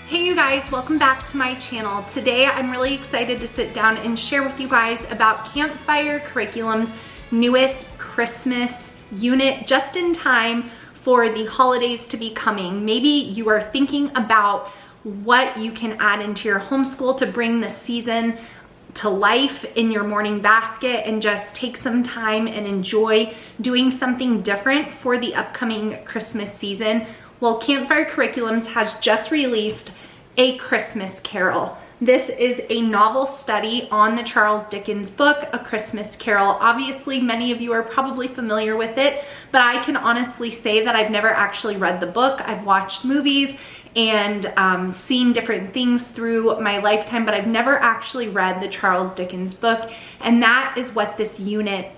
Hey you guys, welcome back to my channel. Today I'm really excited to sit down and share with you guys about Campfire Curriculum's newest Christmas unit just in time for the holidays to be coming. Maybe you are thinking about what you can add into your homeschool to bring the season to life in your morning basket and just take some time and enjoy doing something different for the upcoming Christmas season. Well, Campfire Curriculums has just released A Christmas Carol. This is a novel study on the Charles Dickens book, A Christmas Carol. Obviously, many of you are probably familiar with it, but I can honestly say that I've never actually read the book. I've watched movies and seen different things through my lifetime, but I've never actually read the Charles Dickens book, and that is what this unit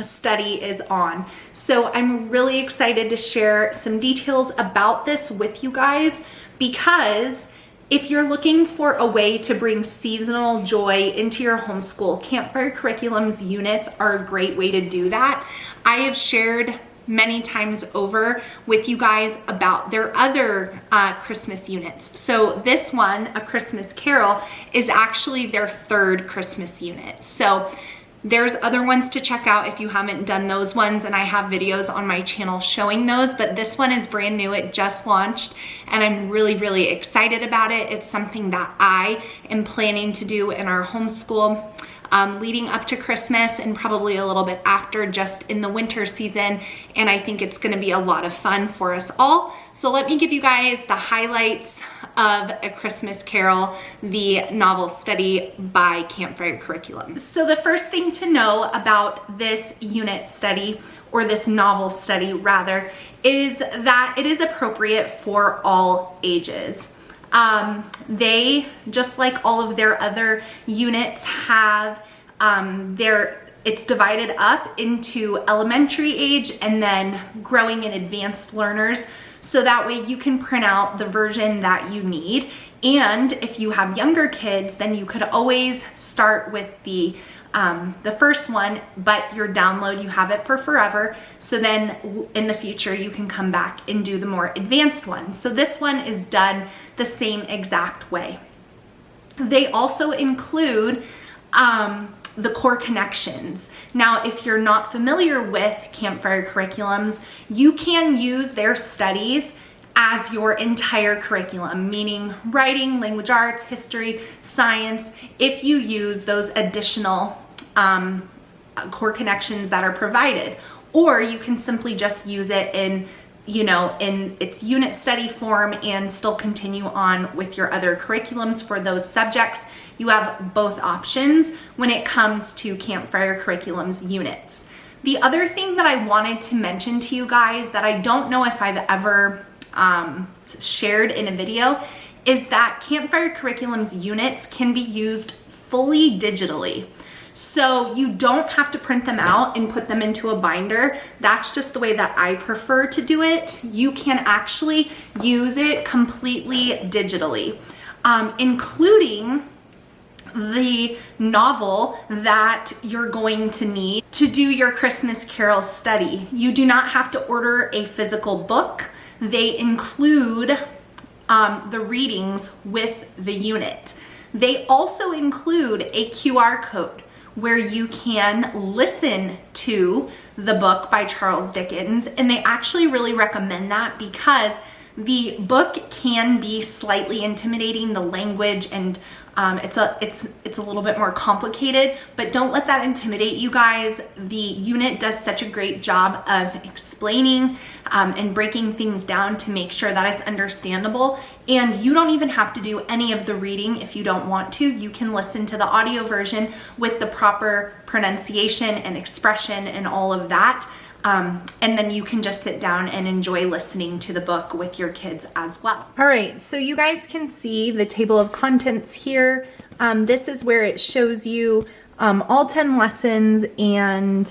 study is on. So I'm really excited to share some details about this with you guys, because if you're looking for a way to bring seasonal joy into your homeschool, Campfire Curriculum's units are a great way to do that. I have shared many times over with you guys about their other Christmas units. So this one, A Christmas Carol, is actually their third Christmas unit. So there's other ones to check out if you haven't done those ones, and I have videos on my channel showing those, but this one is brand new. It just launched and I'm really excited about it. It's something that I am planning to do in our homeschool leading up to Christmas and probably a little bit after, just in the winter season, and I think it's going to be a lot of fun for us all. So let me give you guys the highlights of A Christmas Carol, the novel study by Campfire Curriculum. So the first thing to know about this unit study, or this novel study rather, is that it is appropriate for all ages. They, just like all of their other units, have it's divided up into elementary age and then growing and advanced learners, so that way you can print out the version that you need. And if you have younger kids, then you could always start with the first one, but your download, you have it for forever. So then in the future, you can come back and do the more advanced one. So this one is done the same exact way. They also include the core connections. Now, if you're not familiar with Campfire Curriculums, you can use their studies as your entire curriculum, meaning writing, language arts, history, science, if you use those additional core connections that are provided. Or you can simply just use it in its unit study form and still continue on with your other curriculums for those subjects. You have both options when it comes to Campfire Curriculum's units. The other thing that I wanted to mention to you guys that I don't know if I've ever shared in a video is that Campfire Curriculum's units can be used fully digitally. So you don't have to print them out and put them into a binder. That's just the way that I prefer to do it. You can actually use it completely digitally, including the novel that you're going to need to do your Christmas Carol study. You do not have to order a physical book. They include the readings with the unit. They also include a QR code where you can listen to the book by Charles Dickens, and they actually really recommend that because the book can be slightly intimidating, the language, and it's a little bit more complicated, but don't let that intimidate you guys. The unit does such a great job of explaining and breaking things down to make sure that it's understandable, and you don't even have to do any of the reading if you don't want to. You can listen to the audio version with the proper pronunciation and expression and all of that. And then you can just sit down and enjoy listening to the book with your kids as well. All right, so you guys can see the table of contents here. This is where it shows you all 10 lessons and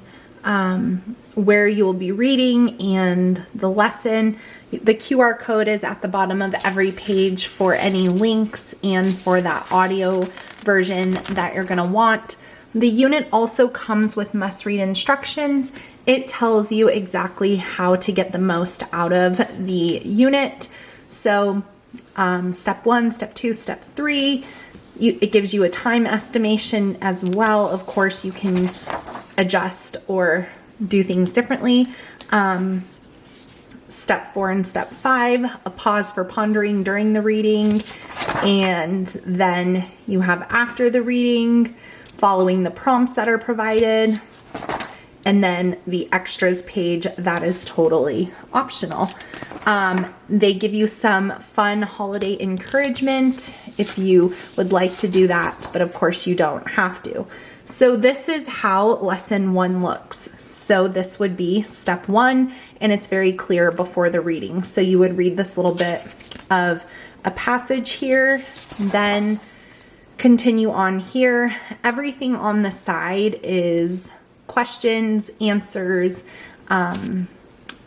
where you will be reading and the lesson. The QR code is at the bottom of every page for any links and for that audio version that you're gonna want. The unit also comes with must-read instructions. It tells you exactly how to get the most out of the unit. So step 1, step 2, step 3. It gives you a time estimation as well. Of course, you can adjust or do things differently. Step 4 and step 5, a pause for pondering during the reading. And then you have after the reading, following the prompts that are provided. And then the extras page, that is totally optional. They give you some fun holiday encouragement if you would like to do that, but of course you don't have to. So this is how lesson 1 looks. So this would be step 1, and it's very clear before the reading. So you would read this little bit of a passage here, then continue on here. Everything on the side is questions, answers, and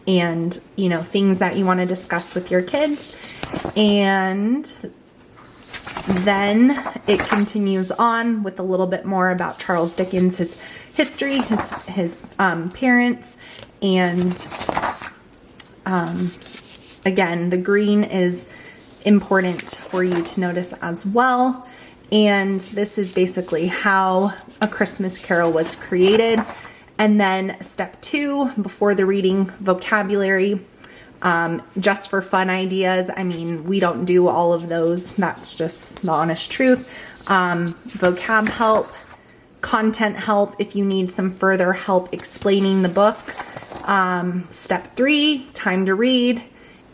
things that you want to discuss with your kids. And then it continues on with a little bit more about Charles Dickens, his history, his parents, and again, the green is important for you to notice as well. And this is basically how A Christmas Carol was created. And then step 2, before the reading, vocabulary. Just for fun ideas. I mean, we don't do all of those. That's just the honest truth. Vocab help, content help if you need some further help explaining the book. Step 3, time to read.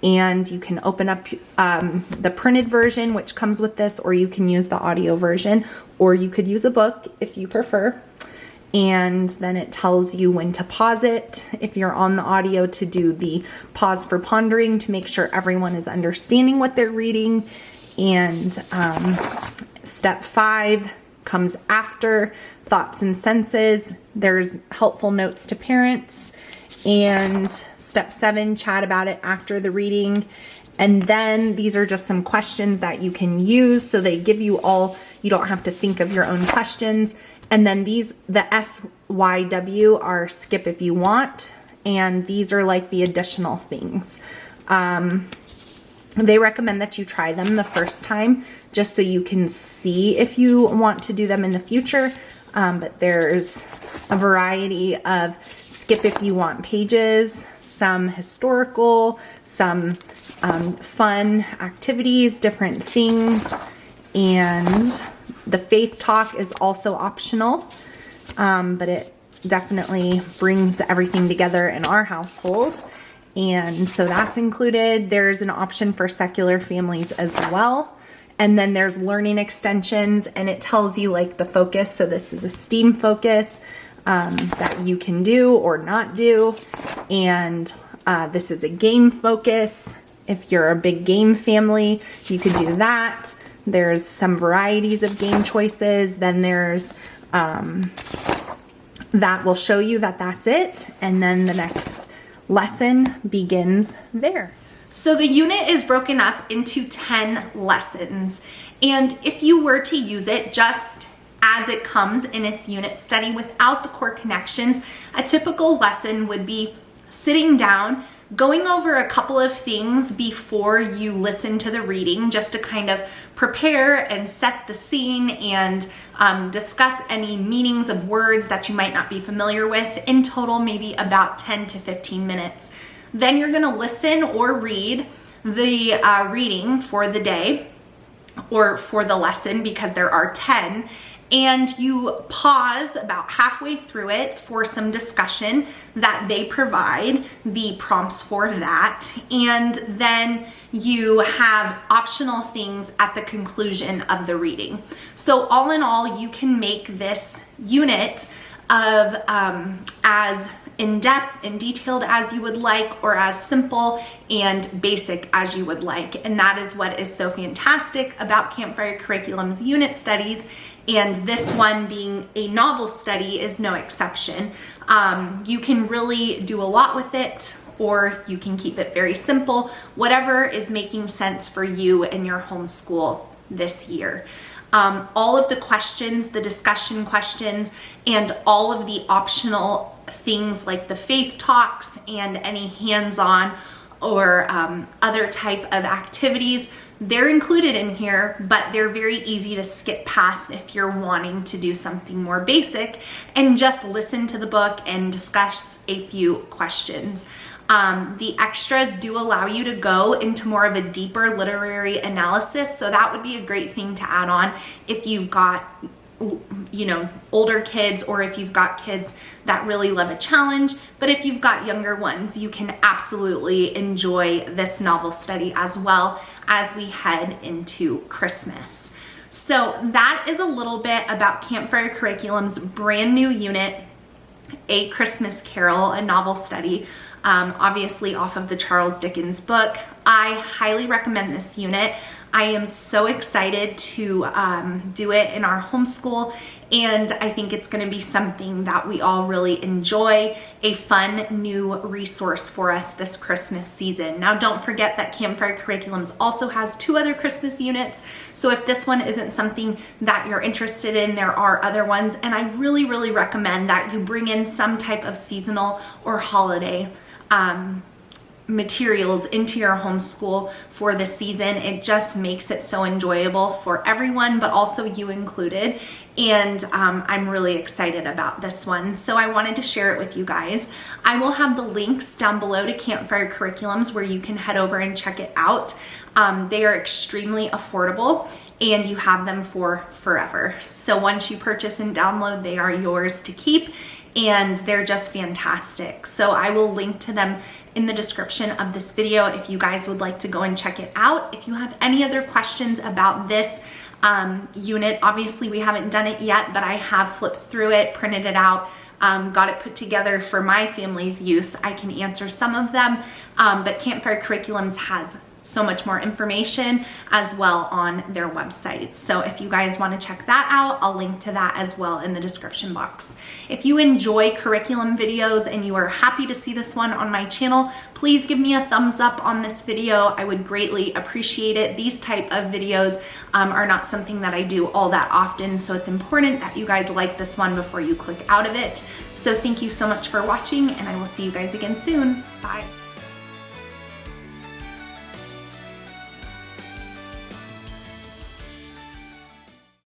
And you can open up the printed version, which comes with this, or you can use the audio version, or you could use a book if you prefer. And then it tells you when to pause it, if you're on the audio, to do the pause for pondering to make sure everyone is understanding what they're reading. And step 5 comes after thoughts and senses. There's helpful notes to parents. And step 7, chat about it after the reading. And then these are just some questions that you can use. So they give you all, you don't have to think of your own questions. And then these, the SYW are skip if you want. And these are like the additional things. They recommend that you try them the first time just so you can see if you want to do them in the future. But there's a variety of skip if you want pages, some historical, some fun activities, different things. And the faith talk is also optional, but it definitely brings everything together in our household. And so that's included. There's an option for secular families as well. And then there's learning extensions, and it tells you like the focus. So this is a STEAM focus that you can do or not do. And this is a game focus. If you're a big game family, you could do that. There's some varieties of game choices. Then there's that will show you that that's it. And then the next lesson begins there. So the unit is broken up into 10 lessons. And if you were to use it just as it comes in its unit study without the core connections, a typical lesson would be sitting down, going over a couple of things before you listen to the reading, just to kind of prepare and set the scene and discuss any meanings of words that you might not be familiar with. In total, maybe about 10 to 15 minutes. Then you're gonna listen or read the reading for the day or for the lesson, because there are 10. And you pause about halfway through it for some discussion that they provide, the prompts for that. And then you have optional things at the conclusion of the reading. So all in all, you can make this unit of as in-depth and detailed as you would like, or as simple and basic as you would like. And that is what is so fantastic about Campfire Curriculum's unit studies, and this one being a novel study is no exception. You can really do a lot with it, or you can keep it very simple, whatever is making sense for you and your homeschool this year. All of the questions, the discussion questions, and all of the optional things like the faith talks and any hands-on or other type of activities, they're included in here, but they're very easy to skip past if you're wanting to do something more basic and just listen to the book and discuss a few questions. The extras do allow you to go into more of a deeper literary analysis, so that would be a great thing to add on if you've got, you know, older kids, or if you've got kids that really love a challenge. But if you've got younger ones, you can absolutely enjoy this novel study as well as we head into Christmas. So that is a little bit about Campfire Curriculum's brand new unit, A Christmas Carol, a novel study, obviously off of the Charles Dickens book. I highly recommend this unit. I am so excited to do it in our homeschool, and I think it's going to be something that we all really enjoy, a fun new resource for us this Christmas season. Now, don't forget that Campfire Curriculums also has 2 other Christmas units, so if this one isn't something that you're interested in, there are other ones, and I really, really recommend that you bring in some type of seasonal or holiday materials into your homeschool for the season. It just makes it so enjoyable for everyone, but also you included. And I'm really excited about this one. So I wanted to share it with you guys. I will have the links down below to Campfire Curriculums where you can head over and check it out. They are extremely affordable and you have them for forever. So once you purchase and download, they are yours to keep, and they're just fantastic. So I will link to them in the description of this video if you guys would like to go and check it out. If you have any other questions about this unit, obviously we haven't done it yet, but I have flipped through it, printed it out, got it put together for my family's use. I can answer some of them, but Campfire Curriculums has so much more information as well on their website. So if you guys want to check that out, I'll link to that as well in the description box. If you enjoy curriculum videos and you are happy to see this one on my channel, please give me a thumbs up on this video. I would greatly appreciate it. These type of videos are not something that I do all that often, so it's important that you guys like this one before you click out of it. So thank you so much for watching, and I will see you guys again soon. Bye.